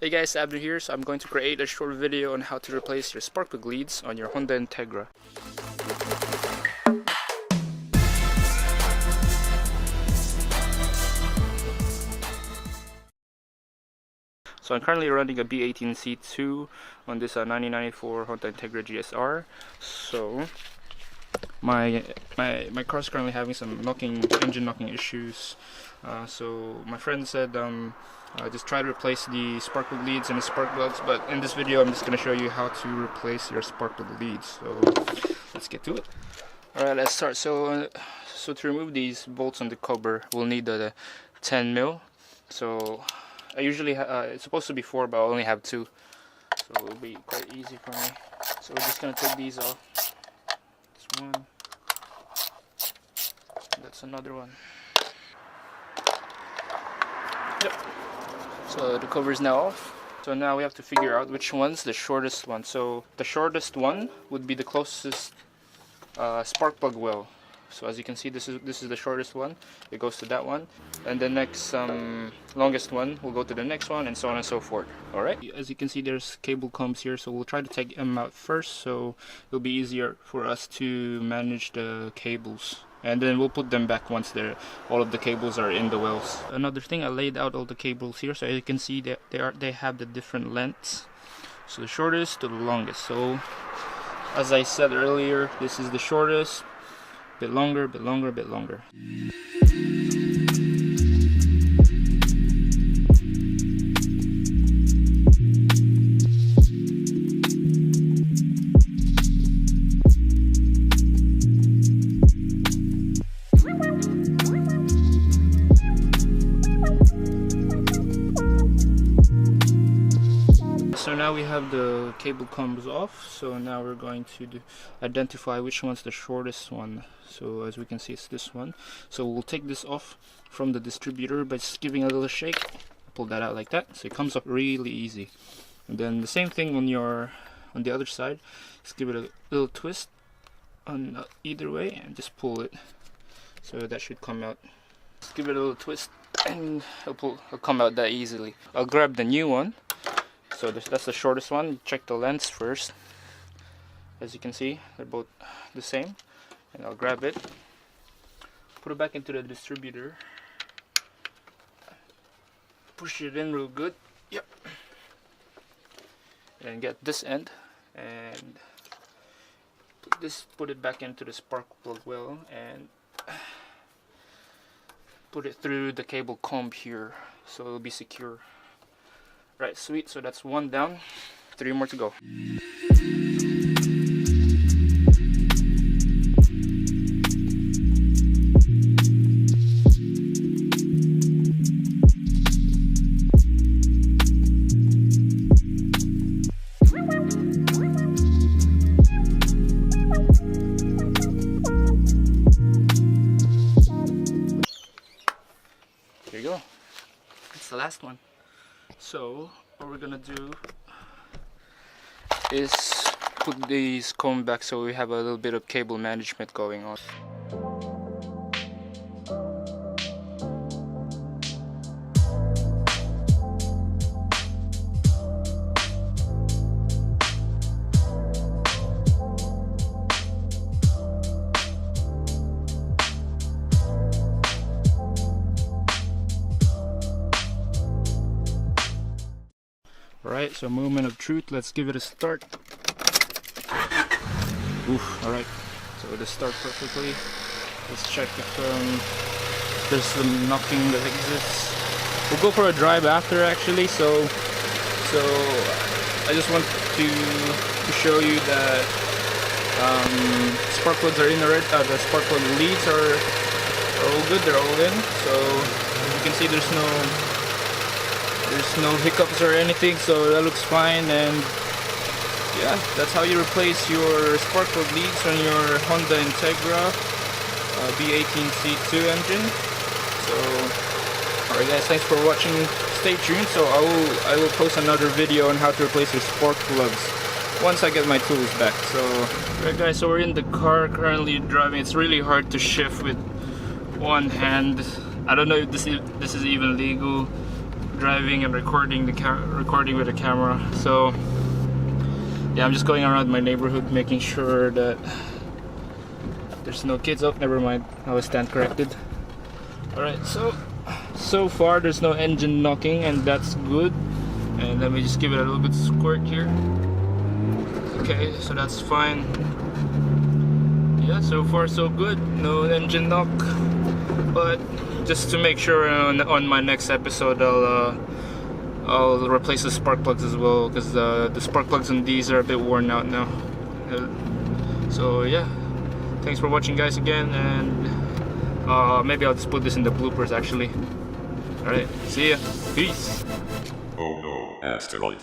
Hey guys, Abner here. So I'm going to create a short video on how to replace your Sparkplug leads on your Honda Integra. So I'm currently running a B18C2 on this 1994 Honda Integra GSR. So my car's currently having some engine knocking issues. So my friend said just try to replace the Sparkplug leads and the spark plugs, but in this video I'm just going to show you how to replace your Sparkplug leads. So let's get to it. Alright, let's start. So to remove these bolts on the cover, we'll need the 10 mil. So I usually it's supposed to be 4, but I only have 2, so it'll be quite easy for me. So we're just going to take these off. That's one. That's another one. Yep. So the cover is now off. So now we have to figure out which one's the shortest one. So the shortest one would be the closest spark plug well. So as you can see, this is the shortest one. It goes to that one, and the next longest one will go to the next one, and so on and so forth. All right. As you can see, there's cable combs here, so we'll try to take them out first, so it'll be easier for us to manage the cables. And then we'll put them back once all of the cables are in the wells. Another thing, I laid out all the cables here, so as you can see that they have the different lengths. So the shortest to the longest. So as I said earlier, this is the shortest. Bit longer, bit longer, bit longer. So now we have the cable combs off, so now we're going to identify which one's the shortest one. So as we can see, it's this one. So we'll take this off from the distributor by just giving a little shake. Pull that out like that, so it comes up really easy. And then the same thing on the other side. Just give it a little twist on either way and just pull it. So that should come out. Just give it a little twist and it'll come out that easily. I'll grab the new one. So that's the shortest one. Check the lengths first. As you can see, they're both the same. And I'll grab it, put it back into the distributor, push it in real good. Yep. And get this end and put it back into the spark plug well and put it through the cable comb here, so it'll be secure. Right, sweet. So that's one down, 3 more to go. Here you go. That's the last one. So what we're gonna do is put these comb back so we have a little bit of cable management going on. Alright, so moment of truth, let's give it a start. Oof, alright, so it'll start perfectly. Let's check if there's some knocking that exists. We'll go for a drive after actually, so I just want to show you that spark plugs are in already. The spark plug leads are all good, they're all in. So as you can see, there's no hiccups or anything, so that looks fine. And yeah, that's how you replace your Sparkplug leads on your Honda Integra B18C2 engine. So alright guys, thanks for watching. Stay tuned, so I will post another video on how to replace your spark plugs once I get my tools back. So alright guys, so we're in the car currently driving. It's really hard to shift with one hand. I don't know if this is even legal. driving and recording recording with the camera. So yeah, I'm just going around my neighborhood making sure that there's no kids. Oh, never mind, I was stand corrected. Alright, so far there's no engine knocking, and that's good. And let me just give it a little bit squirt here. Okay, so that's fine. Yeah, so far so good, no engine knock. But just to make sure on my next episode, I'll replace the spark plugs as well, because the spark plugs on these are a bit worn out now. So yeah, thanks for watching, guys, again, and maybe I'll just put this in the bloopers actually. Alright, see ya, peace. Oh no, asteroid.